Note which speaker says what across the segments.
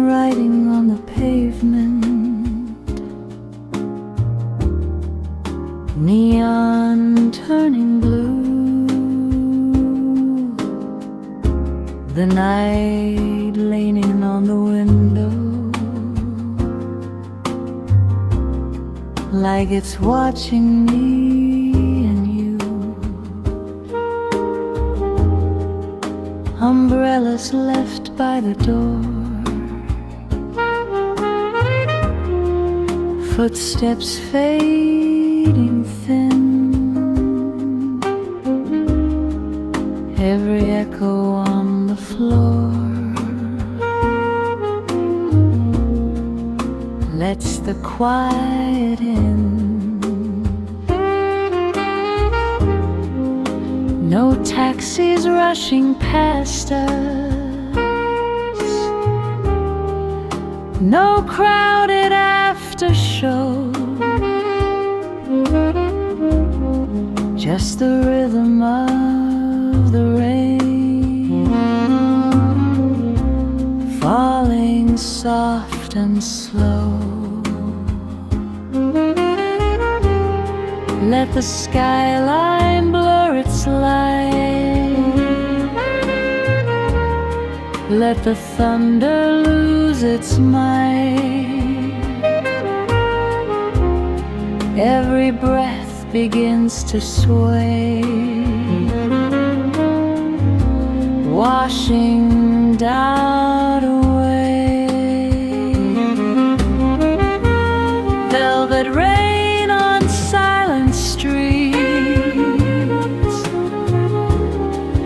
Speaker 1: Writing on the pavement, neon turning blue, the night leaning on the window like it's watching me and you. Umbrellas left by the door, footsteps fading thin, every echo on the floor lets the quiet in. No taxis rushing past us, no crowded after show, just the rhythm of the rain falling soft and slow. Let the skyline blur its light, let the thunder lose its might. Every breath begins to sway, washing doubt away. Velvet rain on silent streets,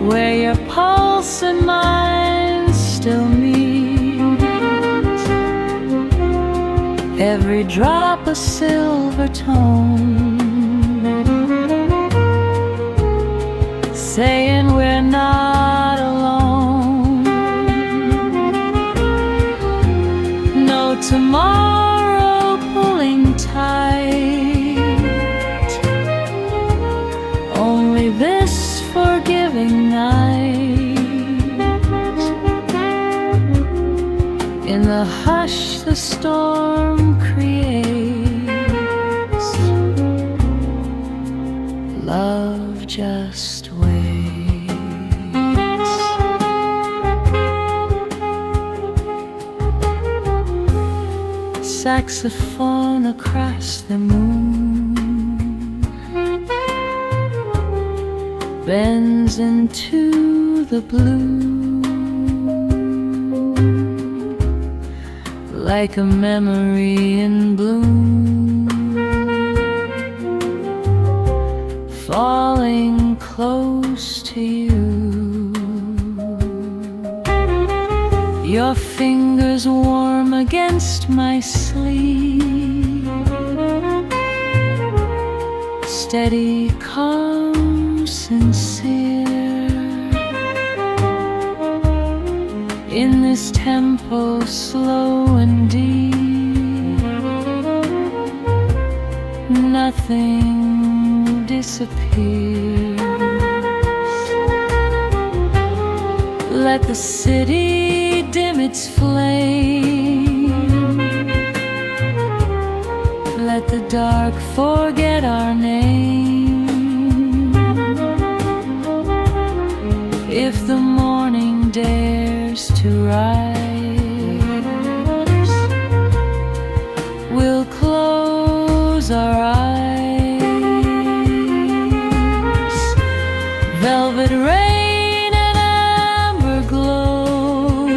Speaker 1: where your pulse and mine still meet. Every drop a silver tone, saying we're not alone. No tomorrow pulling tight, only this forgiving night. In the hush the storm creates, love just waits. Saxophone across the moon bends into the blue like a memory in bloom, falling close to you. Your fingers warm against my sleeve, steady, calm, sincere. In this tempo slow and deep, nothing disappears. Let the city dim its flame, let the dark forget our name. If the morning dares to rise, we'll close our eyes. Velvet rain and amber glow,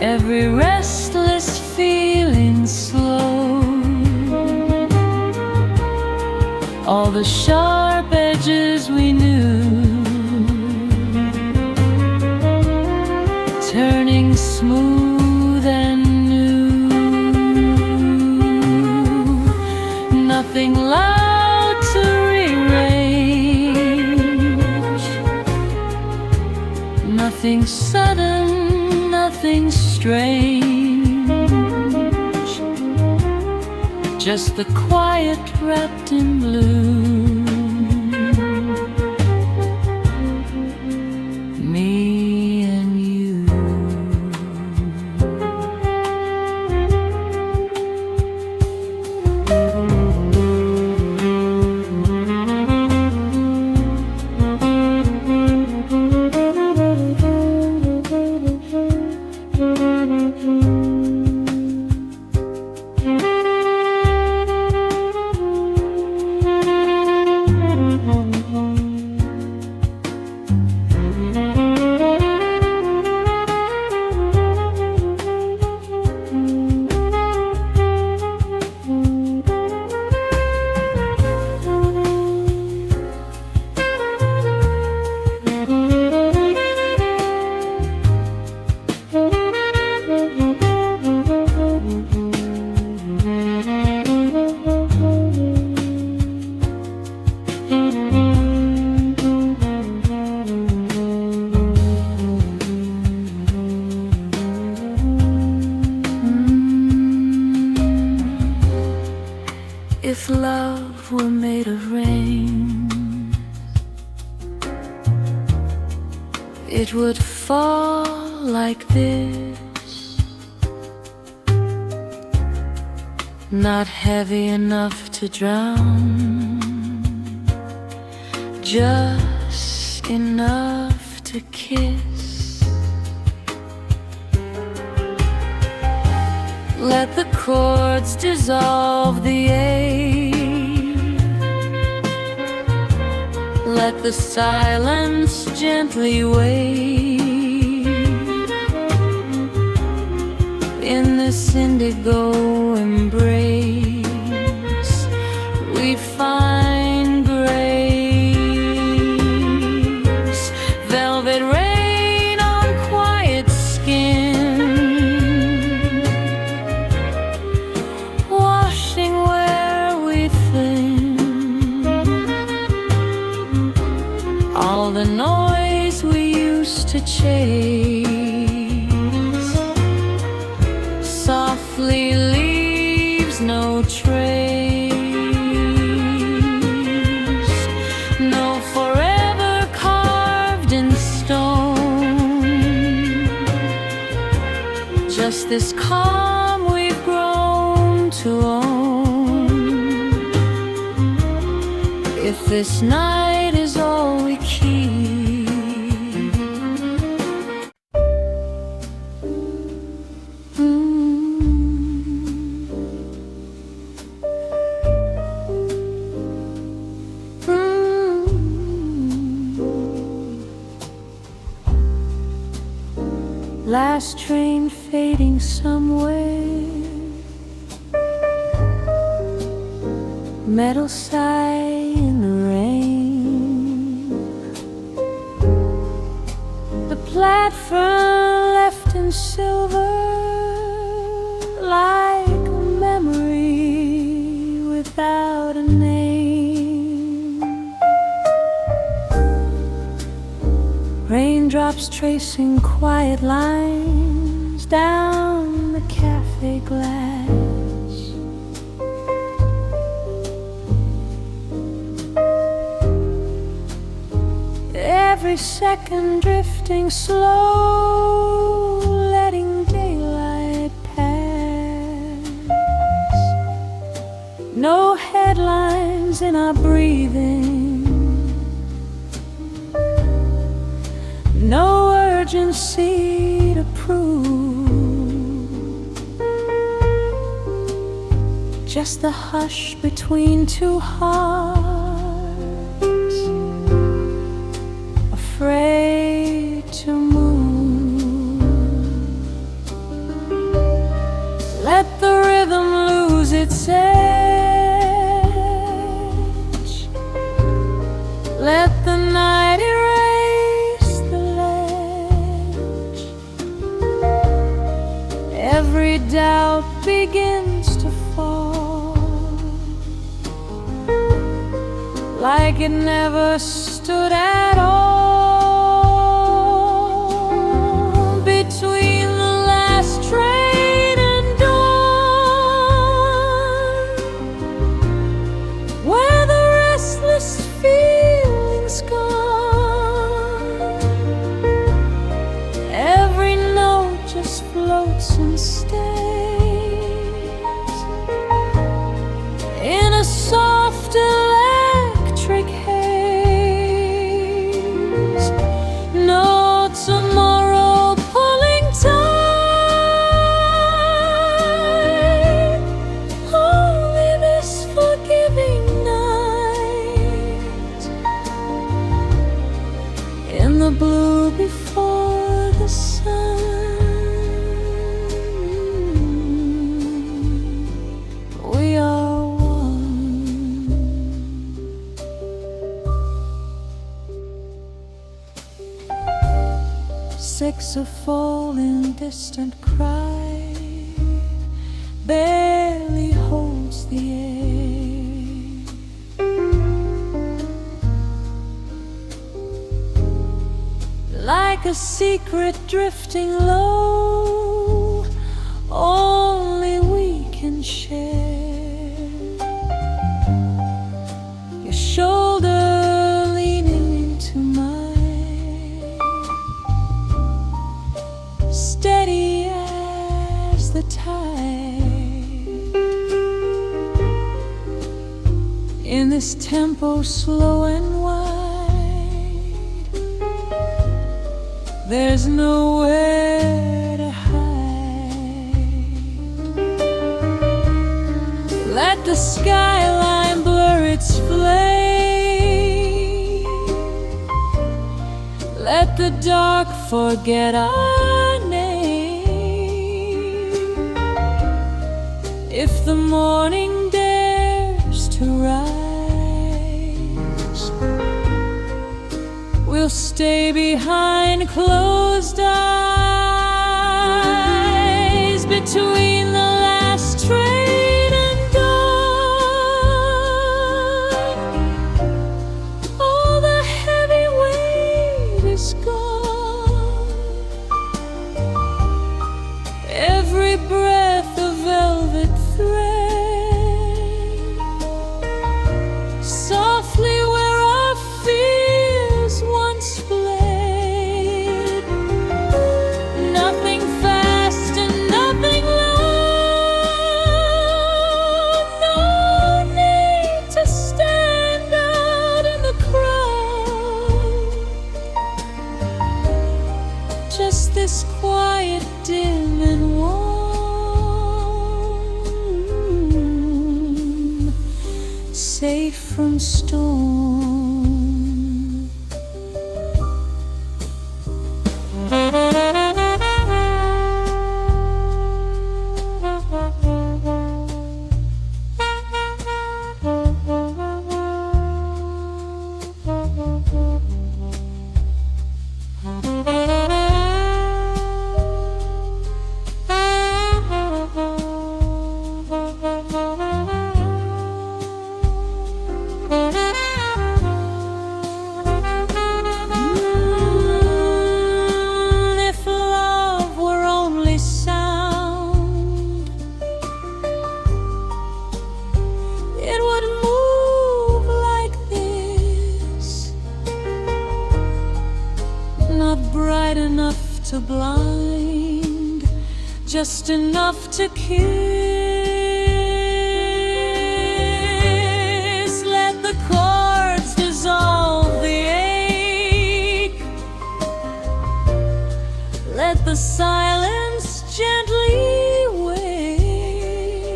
Speaker 1: every restless feeling slow. All the sharp edges we knew turning smooth and new. Nothing loud to rearrange, nothing sudden nothing strange, just the quiet wrapped in blue. Me and you. If love were made of rain, it would fall like this, not heavy enough to drown, just enough to kiss. Let the chords dissolve the ache. Let the silence gently wave. In this indigo embrace, we'd find grace. Velvet rain on quiet skin, washing where we think. All the noise we used to chase softly leaves no trace. No forever carved in stone, just this calm we've grown to own. If this night is all we keep, last train fading somewhere, metal sigh in the rain. The platform left in silver, like a memory without a name. Raindrops tracing quiet lines down the cafe glass. Every second drifting slow, letting daylight pass. No headlines in our breathing, no urgency to prove, just the hush between two hearts, afraid to move. Let the rhythm lose its edge, let the night erase the ledge. Every doubt begins to fall, like it never stood at all. Between the saxophone in distant cry barely holds the air. Like a secret drifting low, only we can share. Your shoulder leaning into mine, steady as the tide. In this tempo slow and wide, there's nowhere to hide. Let the skyline blur its flame. Let the dark forget our name. If the morning dares to rise, we'll stay behind closed eyes between the last train and dawn. All the heavy weight is gone. Every breath a velvet thread, softly where our fears once fled. Nothing fast and nothing loud. No need to stand out in the crowd. Just this quiet, dim and warm, safe from storm. If love were only sound, it would move like this. Not bright enough to blind, just enough to kiss. Let the chords dissolve the ache. Let the silence gently wake.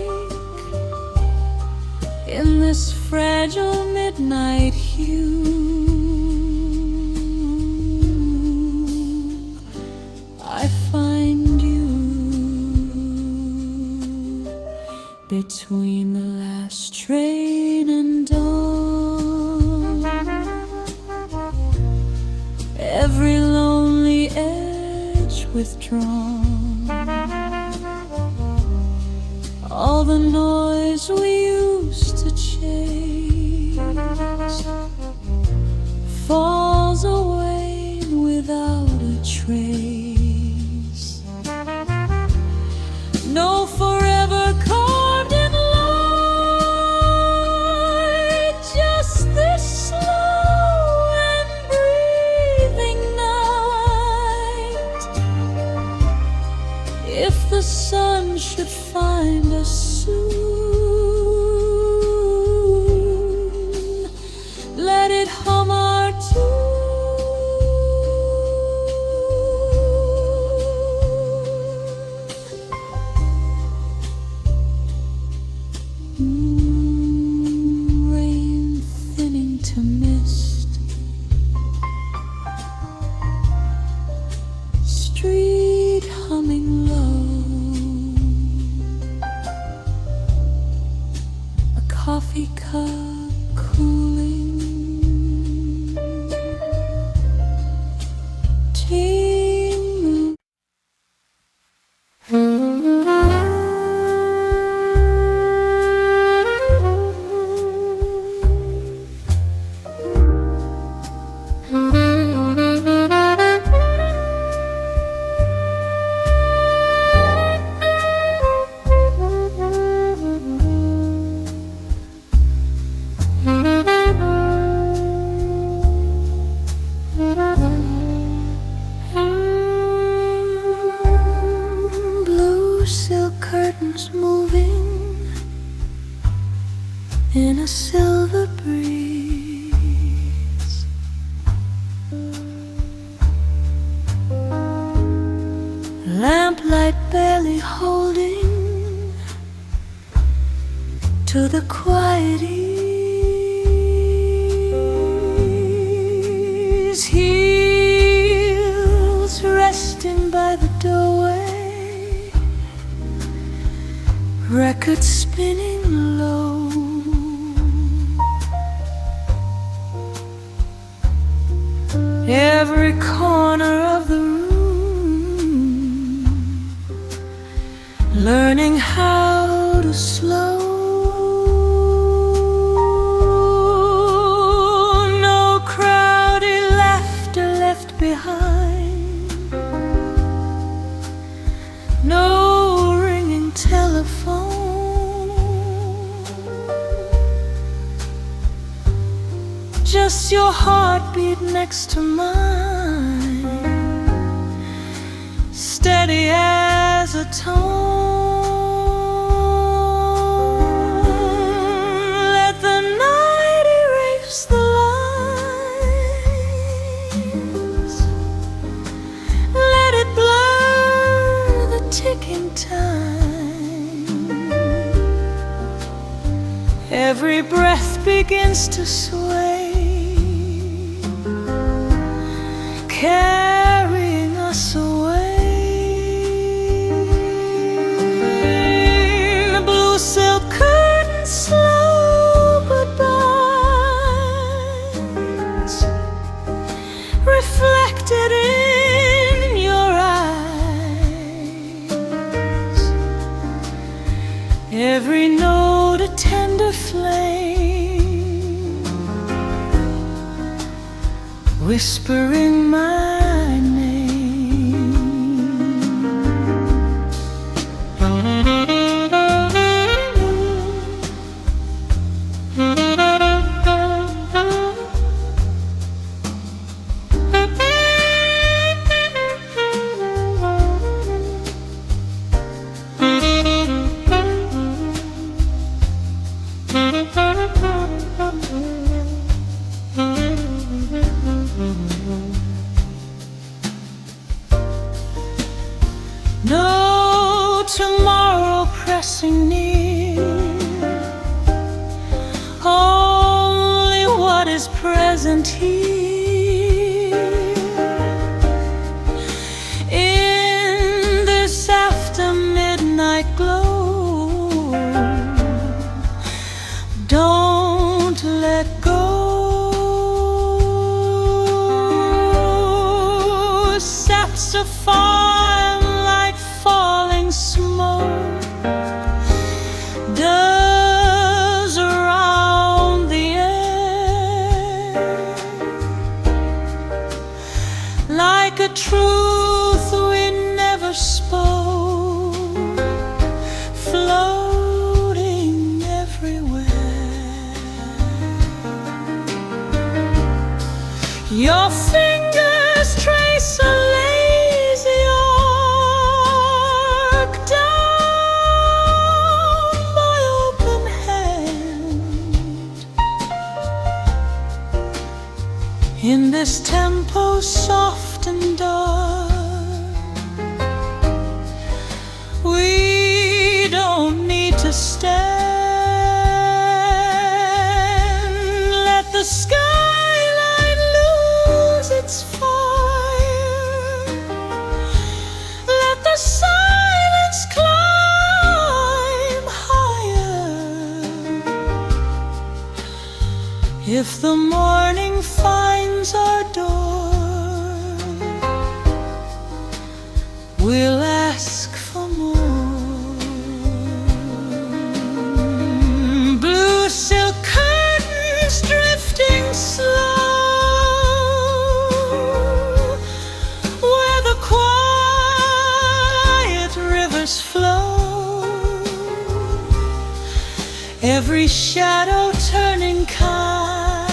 Speaker 1: In this fragile midnight hue, I find you between the last train and dawn. Every lonely edge withdrawn. All the noise we used to chase falls away without a trace. No forever carved in light, just this slow and breathing night. If the sun should find us soon, let it hum our tune. Rain thinning to mist, street humming low, a silver breeze. Lamplight barely holding to the quiet ease. Heels resting by the doorway, record spinning low. Every corner of the room learning how to slow. No crowded laughter left behind, no ringing telephone, just your heartbeat next to mine, steady as a tone. Let the night erase the lines, let it blur the ticking time. Every breath begins to sway, carrying us away. The blue silk curtain, slow goodbyes, reflected in your eyes. Every note a tender flame, whispering my name. No tomorrow pressing near, only what is present here. In this after midnight glow, don't let go. Saxophone like falling smoke does around the air, like a truth we never spoke, floating everywhere. Your fingers trace a lazy arc down my open hand. In this tempo soft and dark, we don't need to stand. Let the skyline lose its fire, let the silence climb higher. If the morning finds our door, we'll ask for more. Blue silk curtains drifting slow, where the quiet rivers flow. Every shadow turning kind,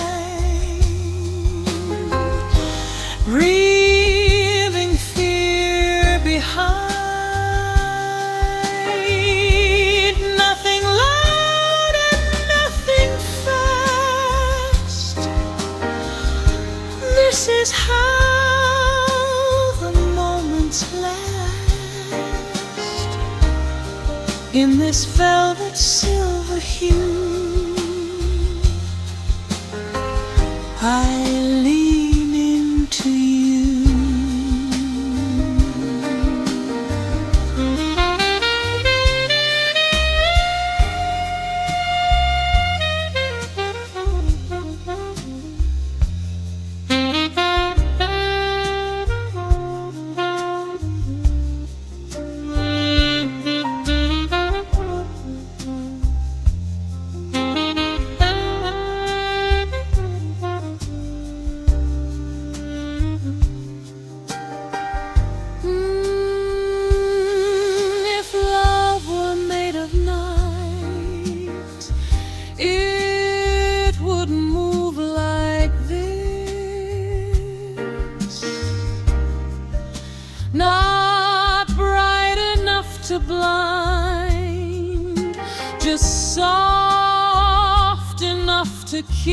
Speaker 1: leaving fear behind. Nothing loud and nothing in this velvet silver hue. I lean into you. Not bright enough to blind, just soft enough to kiss.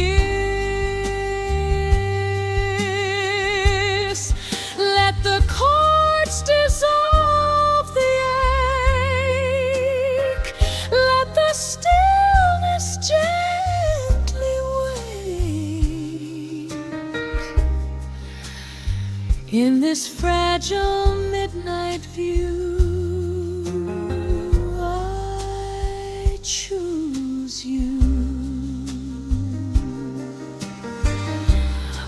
Speaker 1: Let the chords dissolve the ache. Let the stillness gently wake. In this fragile midnight view, I choose you.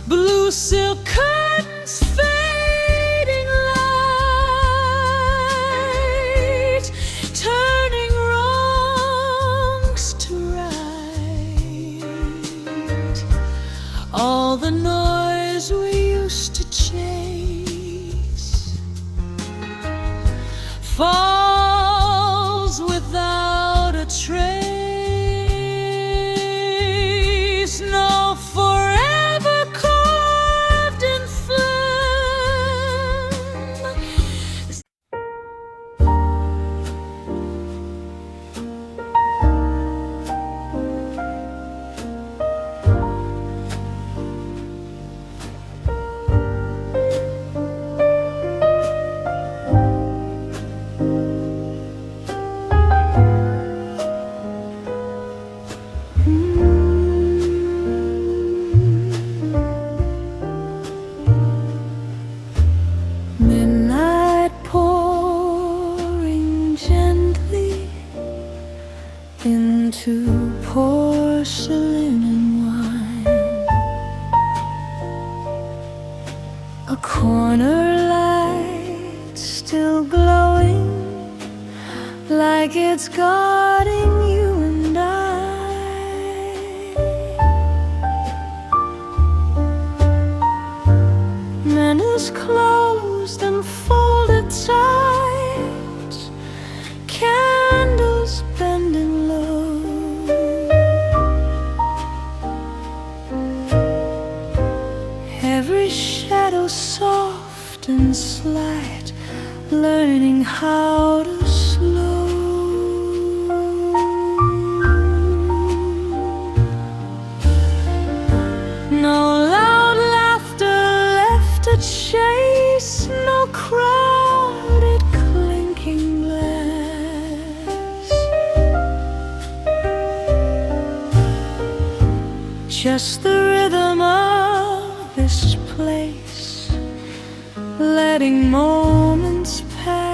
Speaker 1: Blue silk curtains, fading light, turning wrongs to right. All the noise we used to chase falls without a trace. No forever carved in flame. Midnight pouring gently into porcelain and wine. A corner light still glowing like it's guarding you and I. Manners closed and folded tight, candles bending low. Every shadow soft and slight, learning how to slow. No loud laughter left to chase, no crowded clinking glass. Just the rhythm of this place, letting moments pass.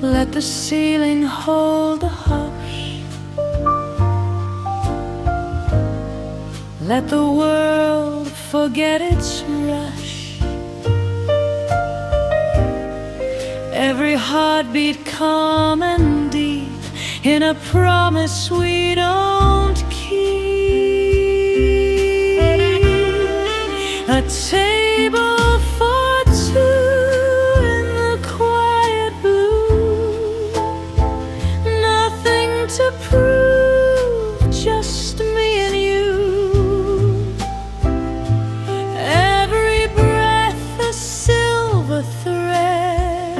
Speaker 1: Let the ceiling hold the hush. Let the world forget its rush. Every heartbeat calm and deep in a promise we don't keep. A table for two in the quiet blue. Nothing to prove, just me and you. Every breath a silver thread,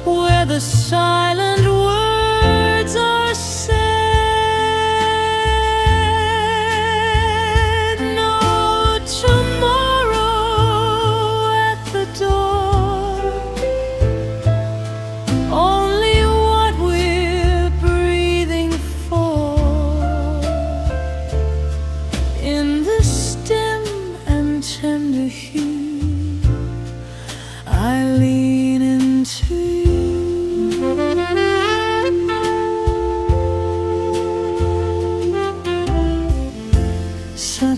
Speaker 1: where the silent words are said. No tomorrow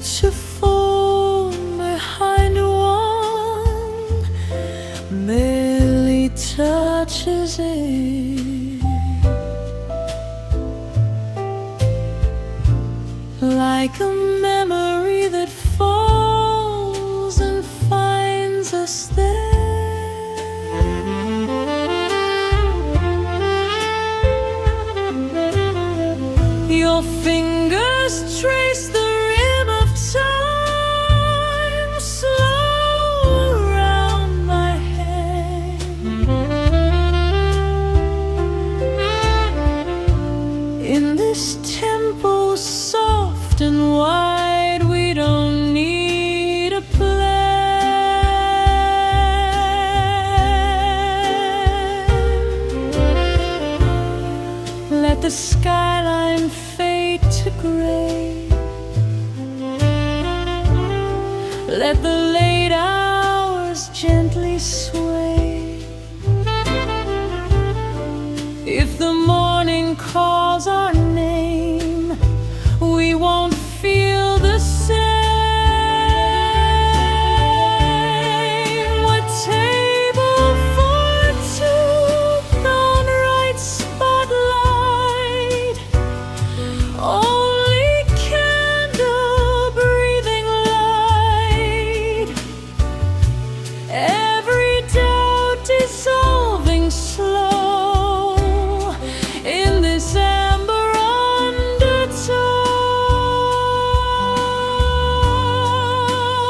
Speaker 1: to form behind one barely touches it, like a memory that falls and finds us there. Your fingers trace the rim of time, slow around my head. In this tempo soft and wide, we don't need a plan. Let the skyline fade to gray. Let the late hours gently sway. If the morning calls our name, we won't feel the same. What table for two, non right spotlight, only candle breathing light. Every doubt dissolving slow in this amber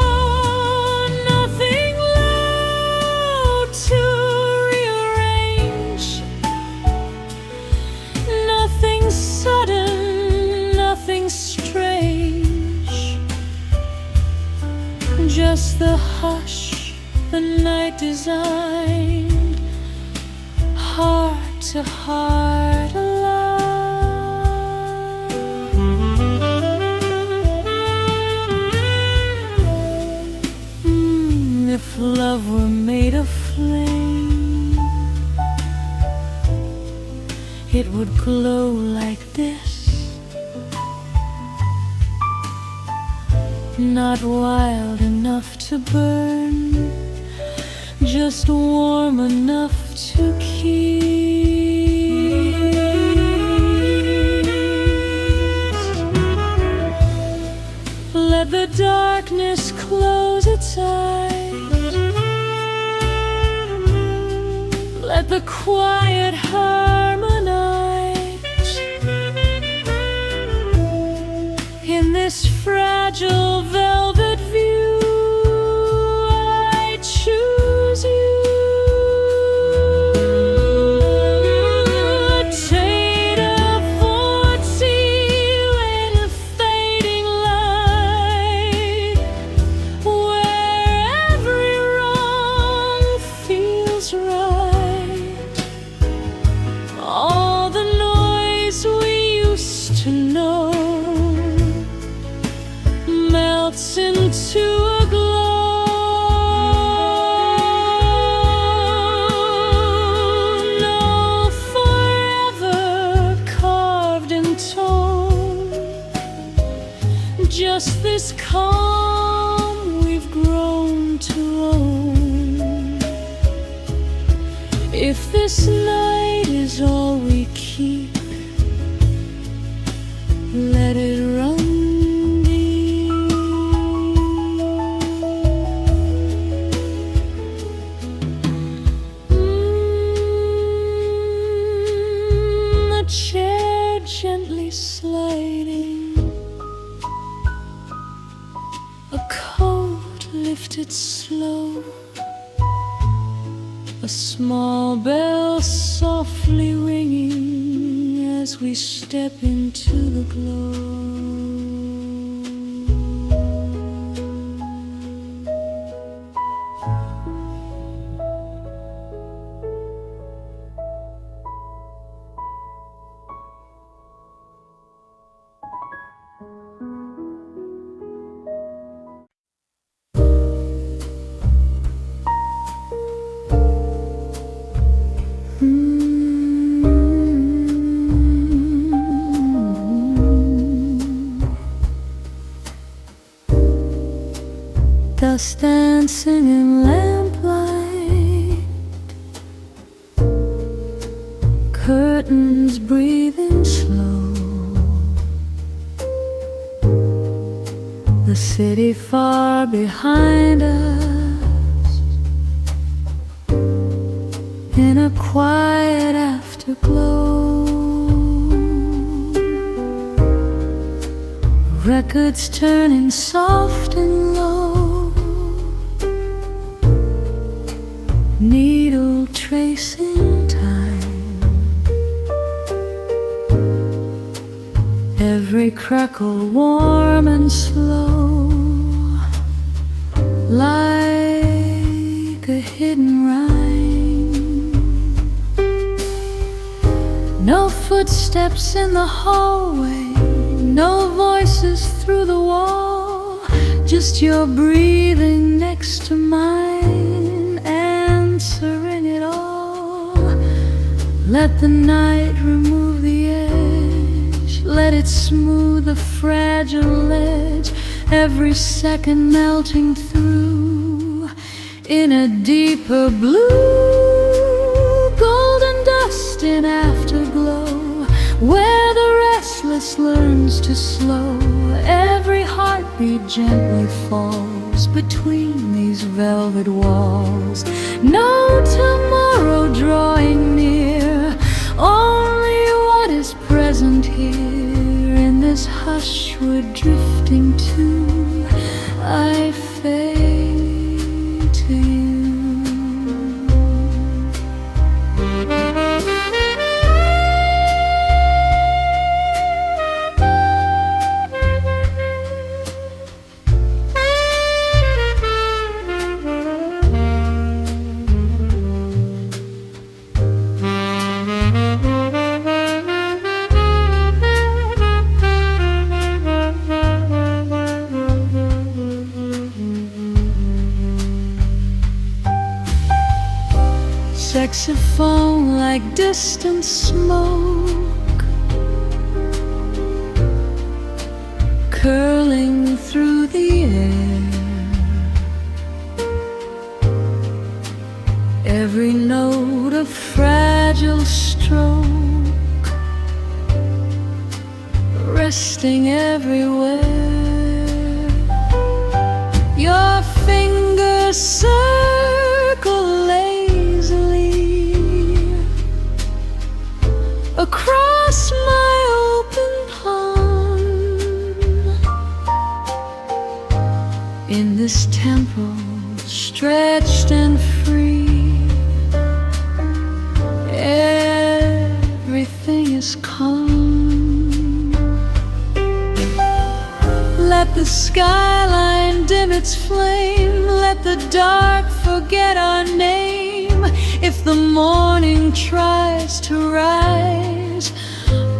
Speaker 1: undertone. Nothing loud to rearrange, nothing sudden, nothing strange. Just the hush the night designed, heart to heart alive. If love were made of flame, it would glow like this. Not wild enough to burn, just warm enough to kiss. Let the darkness close its eyes. Let the quiet harmonize. In this fragile velvet view, I choose you. Shade of 40 in fading light, where every wrong feels right. All the noise we used to know melts into a glow. No forever carved in tone, just this calm we've grown to own. If this night is all we keep, let it run deep. The chair gently sliding, a coat lifted slow, a small bell softly ringing as we step into the glow. dust dancing in lamplight, curtains breathing slow, the city far behind us, in a quiet afterglow. Records turning soft and low, needle tracing time, every crackle warm and slow, like a hidden rhyme. No footsteps in the hallway, no voices through the wall, just your breathing next to mine, answering it all. Let the night remove the edge, let it smooth the fragile edge, every second melting through in a deeper blue, golden dust in afterglow, where the restless learns to slow, every heartbeat gently falls between these velvet walls. No tomorrow drawing near, only what is present here. In this hush we're drifting to, I fade to you. Saxophone like distant smoke, curling through the air, every note a fragile stroke, resting everywhere. Your fingers circle across my open palm, in this temple stretched and free, everything is calm. Let the skyline dim its flame, let the dark forget our name. If the morning tries to rise,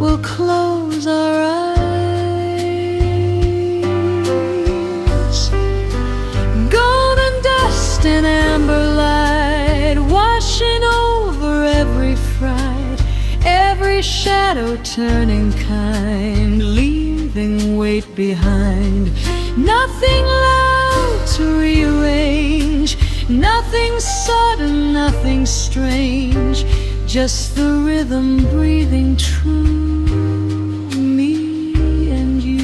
Speaker 1: we'll close our eyes. Golden dust and amber light, washing over every fright, every shadow turning kind, leaving weight behind. Nothing loud to rearrange, nothing sudden, nothing strange, just the rhythm breathing true, me and you.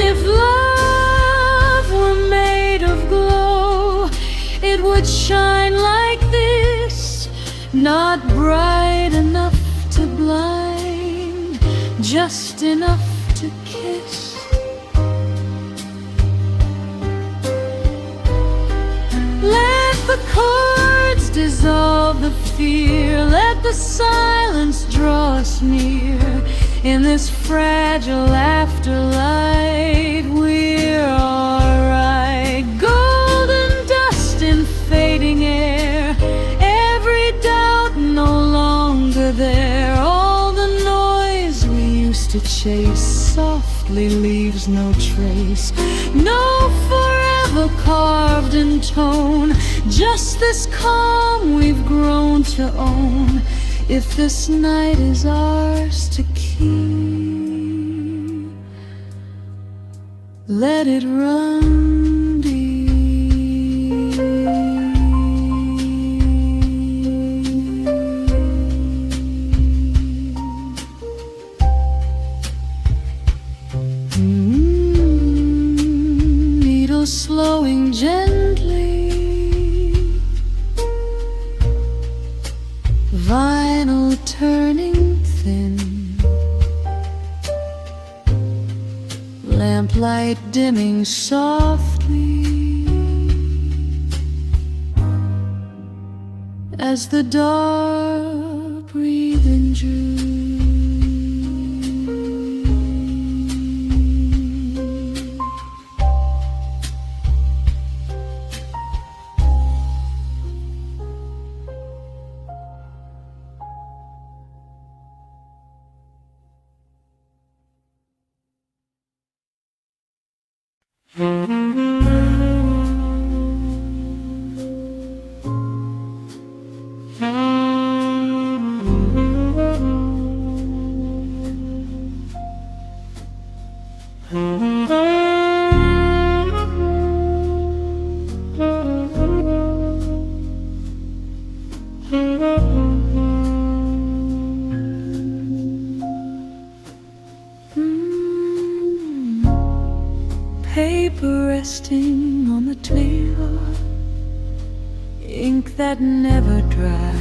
Speaker 1: If love were made of glow, it would shine like this, not bright enough to blind, just enough to kiss. Let the chords dissolve the fear, let the silence draw us near. In this fragile afterlight, we're alright. Golden dust in fading air, every doubt no longer there. All the noise we used to chase softly leaves no trace. No forever carved in tone, just this calm we've grown to own. If this night is ours to keep, let it run deep. Needles slowing gently, vinyl turning thin, lamplight dimming softly as the dark breathing drew. Paper resting on the table, ink that never dries.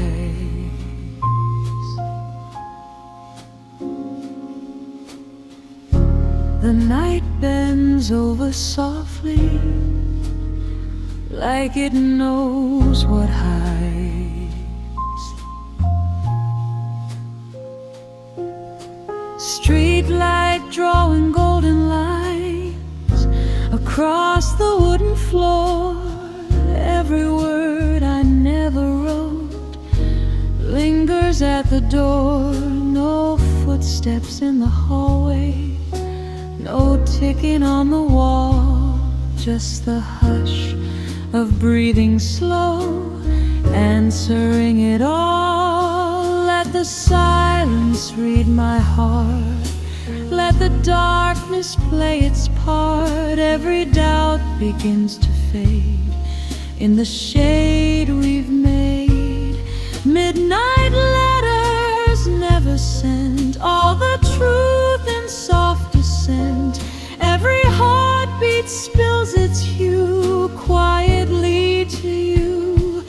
Speaker 1: The night bends over softly, like it knows what hides. Street light drawing golden lines across the wooden floor. Every word I never wrote lingers at the door. No footsteps in the hallway, no ticking on the wall, just the hush of breathing slow, answering it all. Let the silence read my heart, let the darkness play its part. Every doubt begins to fade in the shade we've made. Midnight letters never sent, all the truth in soft descent. Every heartbeat spills its hue quietly to you.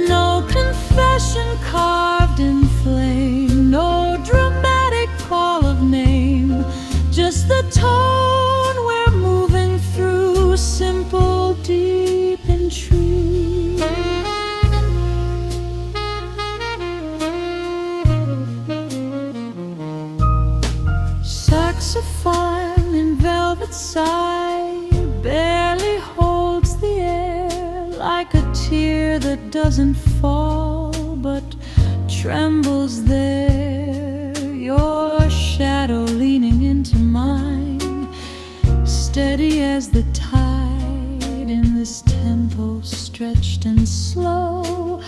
Speaker 1: No confession carved in flame, no dramatic call of name, just the tone we're moving through, simple, deep, and true. Saxophone in velvet side barely holds the air, like a tear that doesn't fall but trembles there. Your shadow leaning into mine, steady as the tide in this tempo stretched and slow.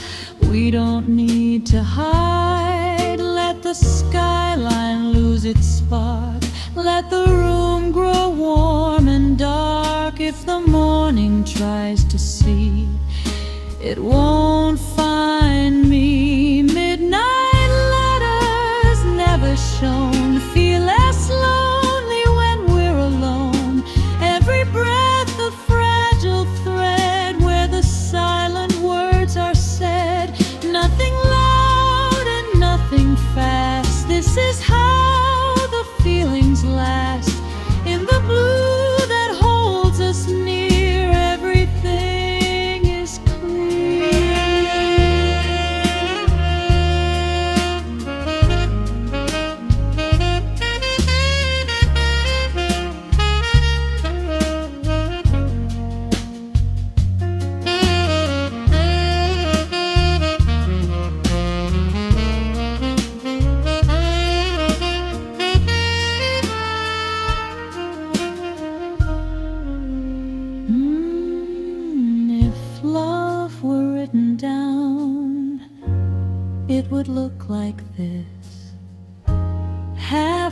Speaker 1: We don't need to hide, let the skyline lose its spark, let the room grow warm and dark. If the morning tries to sleep, it won't find me. Midnight letters never shown feel less lonely when we're alone. Every breath a fragile thread where the silent words are said. Nothing loud and nothing fast, this is how the feelings last. In the blue that holds us near, everything is clear.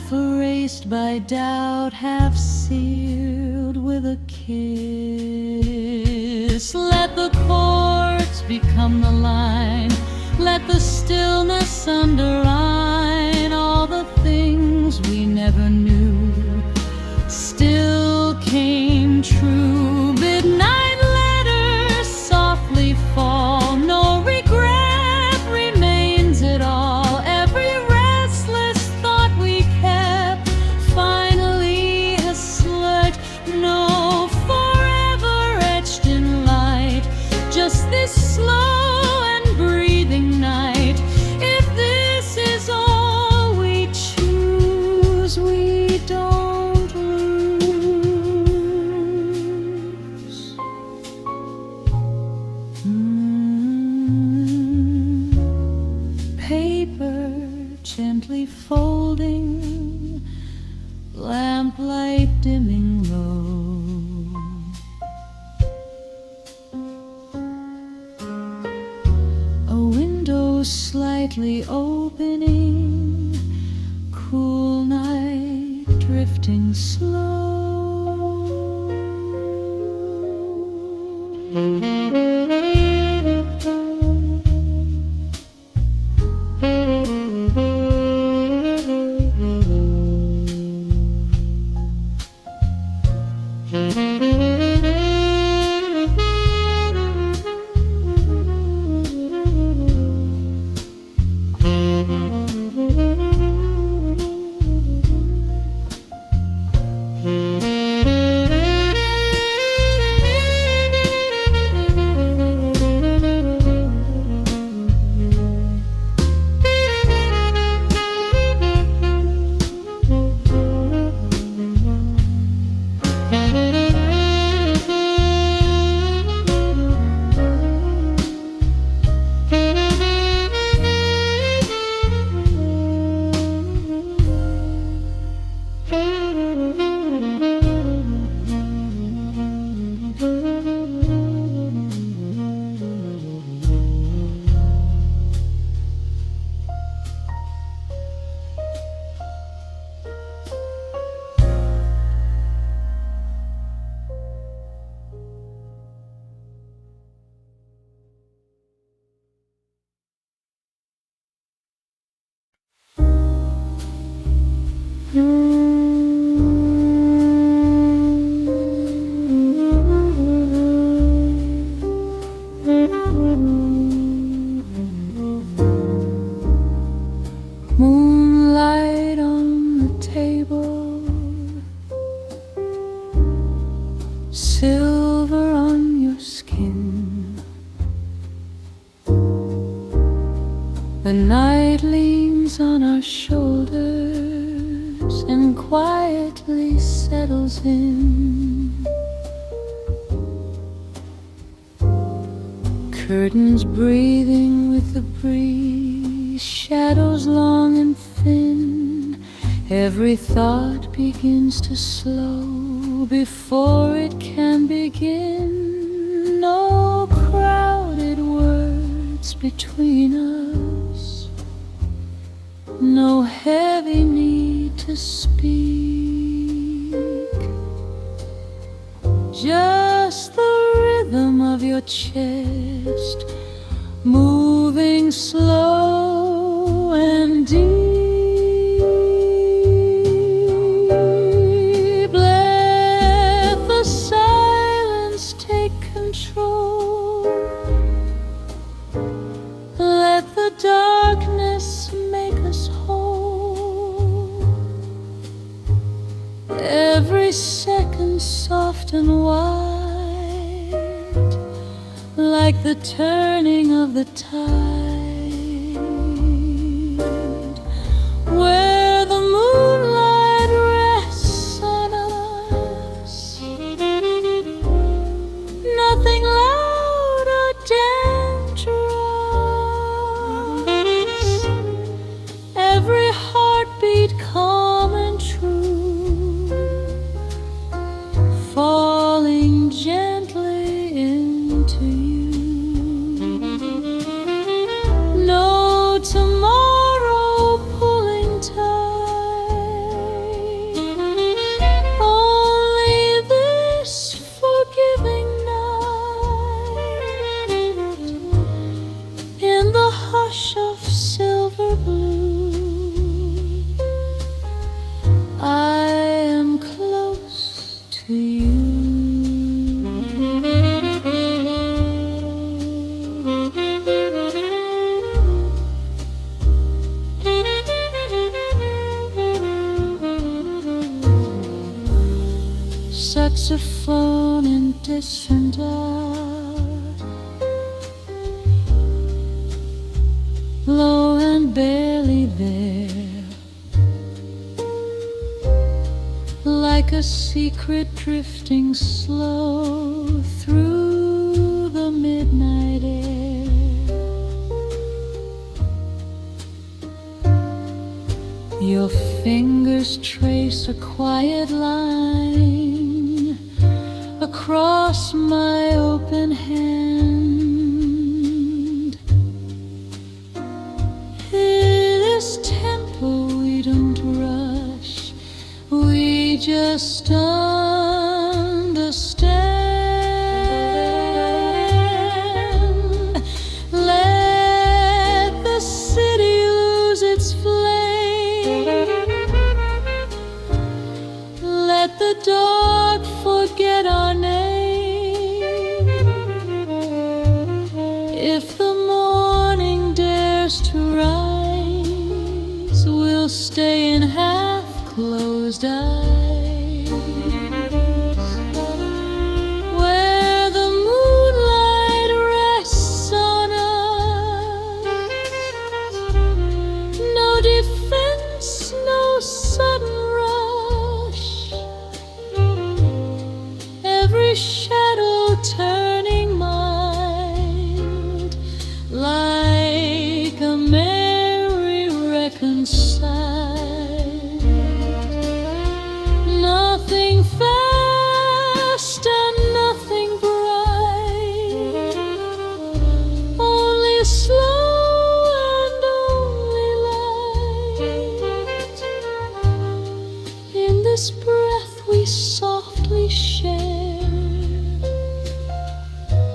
Speaker 1: half erased by doubt, half sealed with a kiss. Let the chords become the line, let the stillness underline all the things we never knew still came true. Midnight letters softly fall, no regret remains at all. Every restless thought we kept finally has slept. No forever etched in light, just this slow and breathing night. If this is all we choose, we don't lose. Paper gently folding, lamplight dimming low. A window slightly opening, cool night drifting slow. Moonlight on the table, silver on your skin. The night leans on our shoulders and quietly settles in. Curtains breathing with the breeze, shadows long and thin. Every thought begins to slow before it can begin. No crowded words between us, no heavy need to speak. Just the rhythm of your chest moving slow and deep. Let the silence take control, let the darkness make us whole. Every second soft and wide, like the turning of the tide, where the moonlight rests on us. Nothing loud or dangerous, every heartbeat calm and true, falling gently into you. saxophone in distant, low and barely there, like a secret drifting slow through the midnight air. Your fingers trace a quiet line across my open hand. In this tempo we don't rush, we just understand. Let the city lose its flame, let the dark forget our name. If the morning dares to rise, we'll stay in half-closed eyes, where the moonlight rests on us. No defense, no sudden rush, every shadow turning mild, like a merry reconciled. Nothing fast and nothing bright, only slow and only light. In this breath we softly share,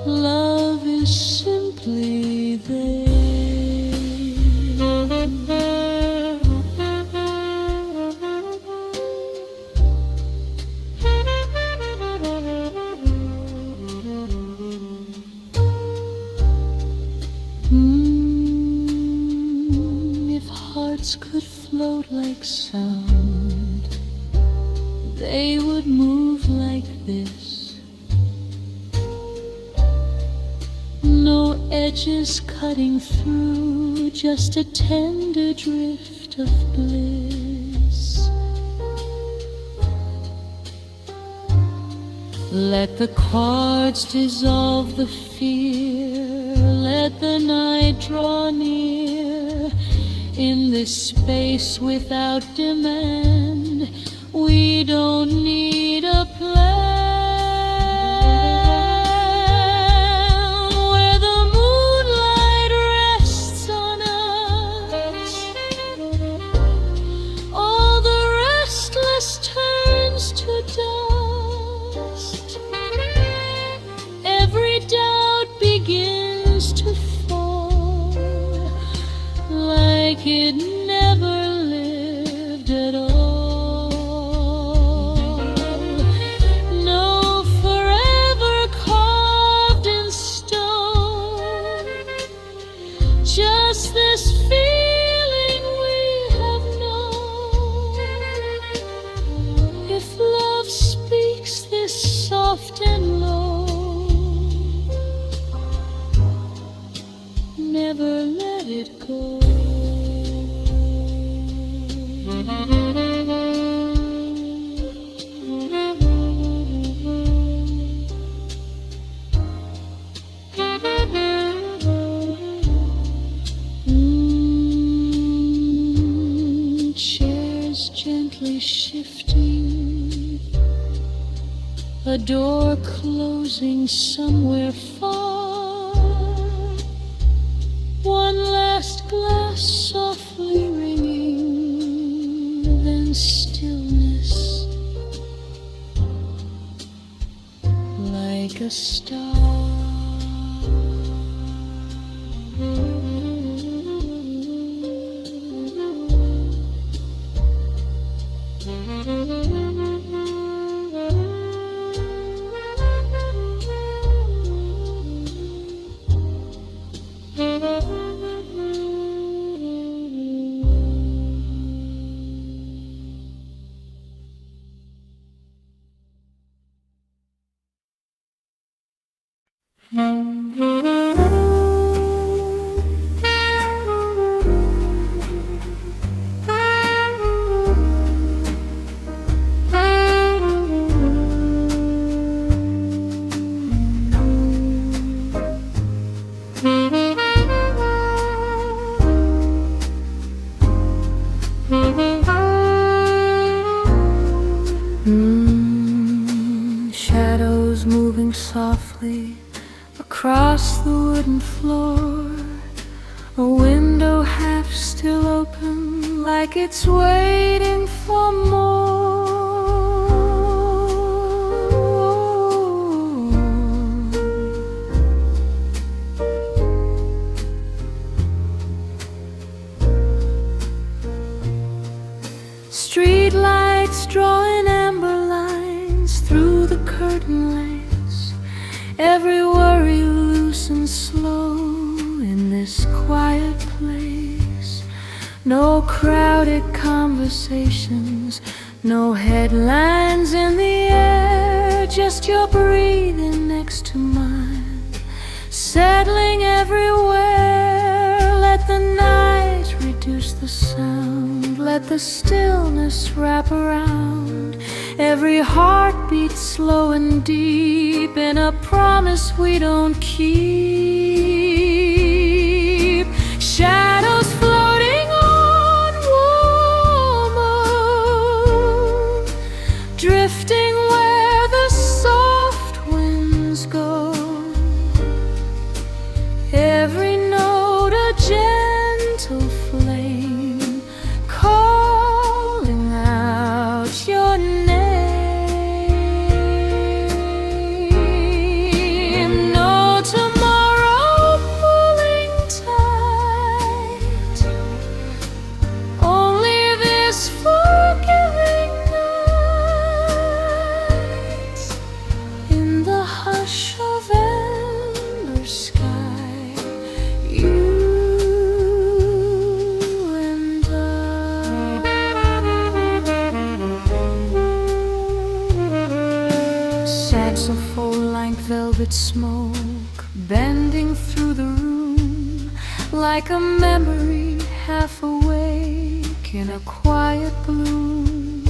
Speaker 1: love is simply there. If hearts could float like sound, they would move like this. No edges cutting through, just a tender drift of bliss. Let the chords dissolve the fear, let the night draw near. In this space without demand, we don't need a plan. Where the moonlight rests on us, all the restless turns to dust. Every doubt begins to fall, like it never lived at all. No forever carved in stone, just this feeling we have known. If love speaks this soft and low, never let it go. Chairs gently shifting, a door closing somewhere far. One last glass softly ringing, then stillness, like a star. softly across the wooden floor, a window half still open, like it's waiting for more. Street lights drawing amber lines through the curtain lace, every worry loose and slow in this quiet place. No crowded conversations, no headlines in the air, just your breathing next to mine, settling everywhere. Let the night reduce the sound, let the stillness wrap around every heartbeat, slow and deep, in a promise we don't keep. Shadows floating on warm moon, drifting where the soft winds go, every note a gentle flame calling out your name. No tomorrow pulling tight, only this forgiving night, in the hush of ember sky, you and I. Saxophone like velvet smoke, bending through the room, like a memory half awake in a quiet bloom.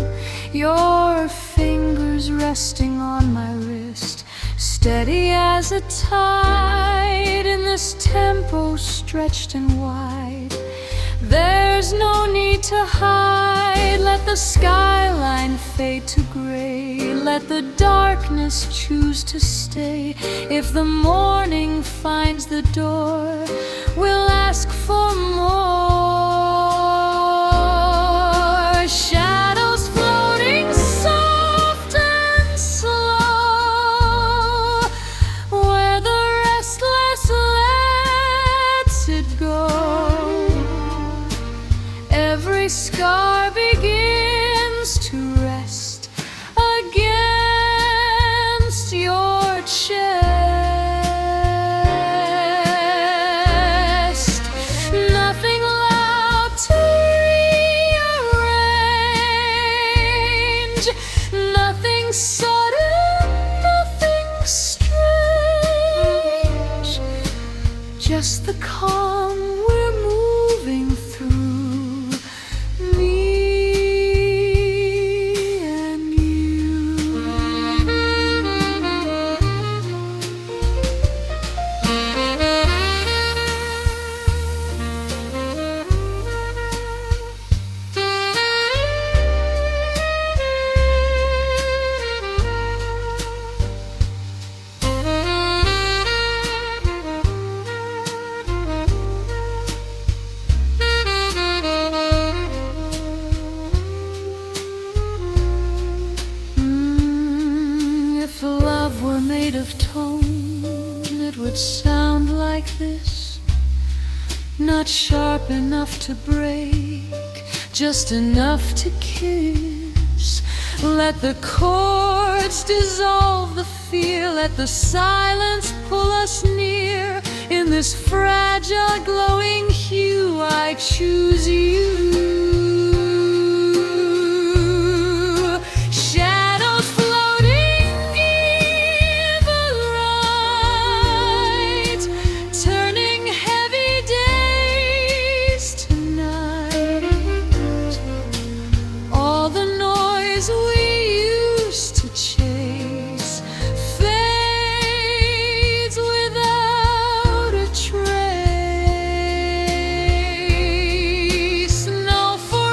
Speaker 1: Your fingers resting on my wrist, steady as a tide, in this tempo stretched and wide. There's no need to hide. Let the skyline fade to gray, let the darkness choose to stay. If the morning finds the door, we'll ask for more. Shadows floating soft and slow, where the restless lets it go. Every scar begins to rest against your chest. Nothing loud to rearrange, nothing sudden, nothing strange, just the calm we're moving through, me and you. If love were made of tone, it would sound like this. Not sharp enough to break, just enough to kiss. Let the chords dissolve the fear, let the silence pull us near. In this fragile glowing hue, I choose you. Shadows floating in the light, turning heavy days to night. All the noise we used to chase fades without a trace. No for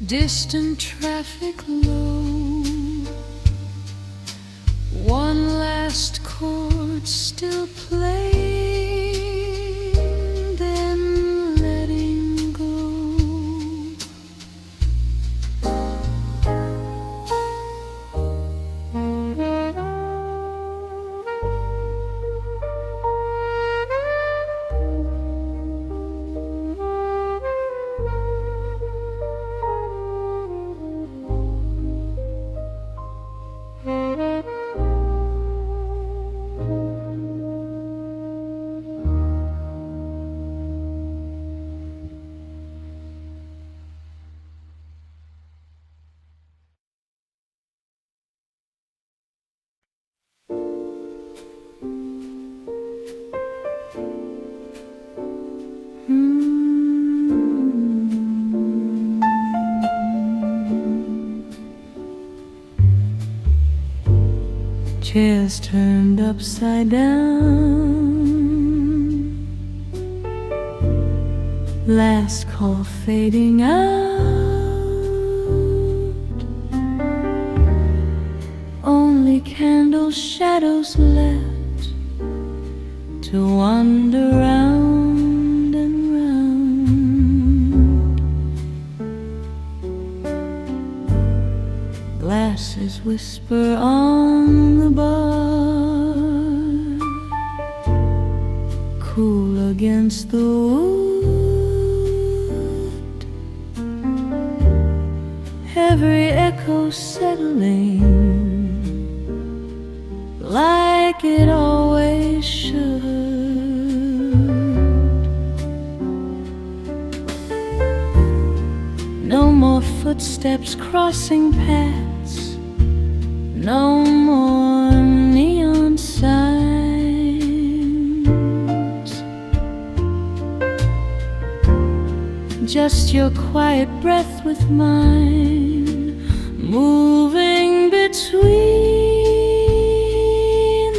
Speaker 1: distant traffic low, one last chord still playing, then letting go. Chairs turned upside down, last call fading out, only candle shadows left to wander round and round. Glasses whisper on the bar, cool against the wood, every echo settling like it always should. No more footsteps crossing paths, no more neon signs, just your quiet breath with mine, moving between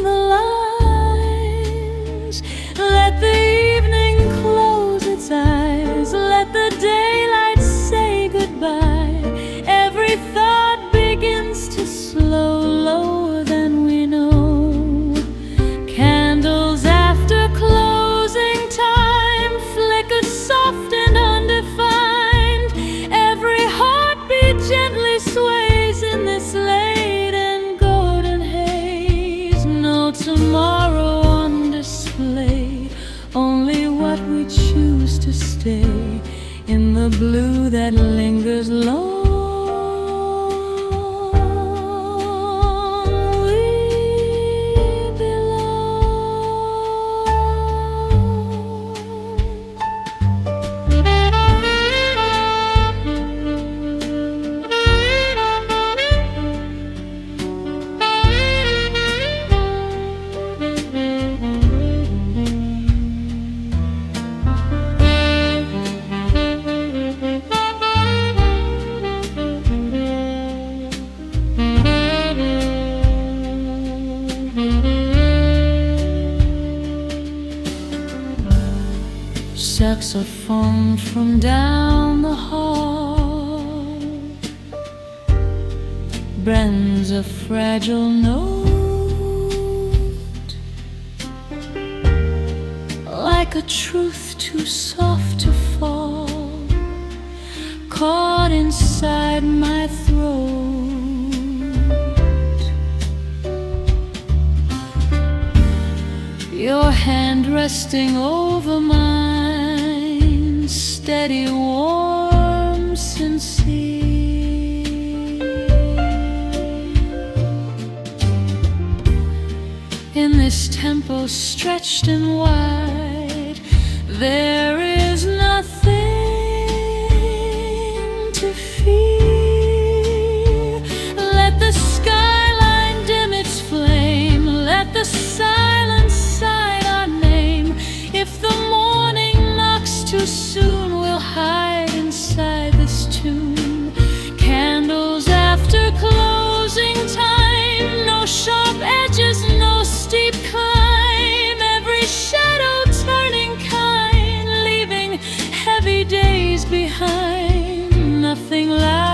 Speaker 1: the lines. Let the evening close its eyes, let the daylight say goodbye. Every thought begins to slow lower than we know. Candles after closing time flicker soft and undefined. Every heartbeat gently sways in this late and golden haze. No tomorrow on display, only what we choose to stay in the blue that lingers long. Saxophone from down the hall brings a fragile note, like a truth too soft to fall, caught inside my throat. Your hand resting over mine, steady, warm, sincere. In this tempo stretched and wide, there is nothing to fear. Let the skyline dim its flame, let the silence sign our name. If the morning knocks too soon, we'll hide inside this tune. Candles after closing time, no sharp edges, no steep climb. Every shadow turning kind, leaving heavy days behind. Nothing lasts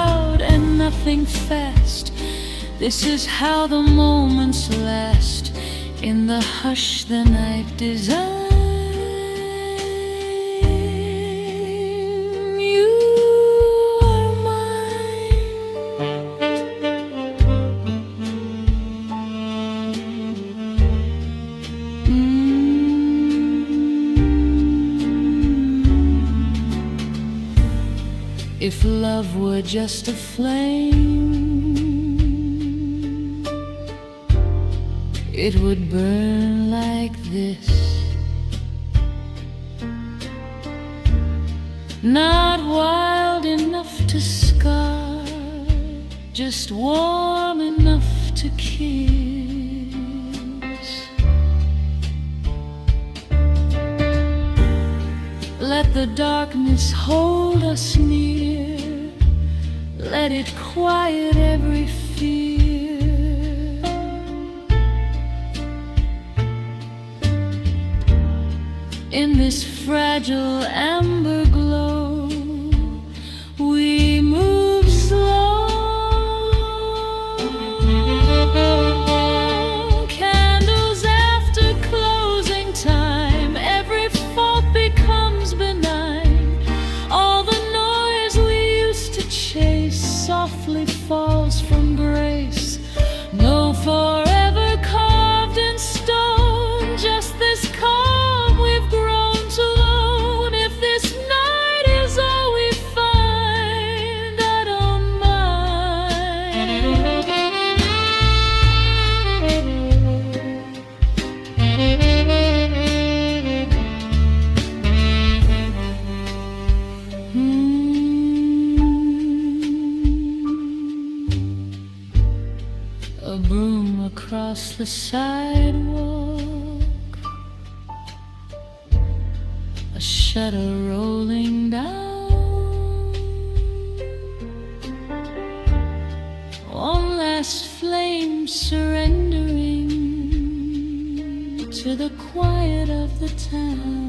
Speaker 1: running fast. This is how the moments last in the hush the night designed. You are mine. If love were just a flame, it would burn like this. Not wild enough to scar, just warm enough to kiss. Let the darkness hold us near, let it quiet every fear. In this fragile amber glow, we move slow. Candles after closing time, every fault becomes benign. All the noise we used to chase softly falls from grace. No forever carved in stone, just this calm we've grown to own. If this night is all we find, I don't mind. A broom across the sidewalk, a shutter rolling down, one last flame surrendering to the quiet of the town.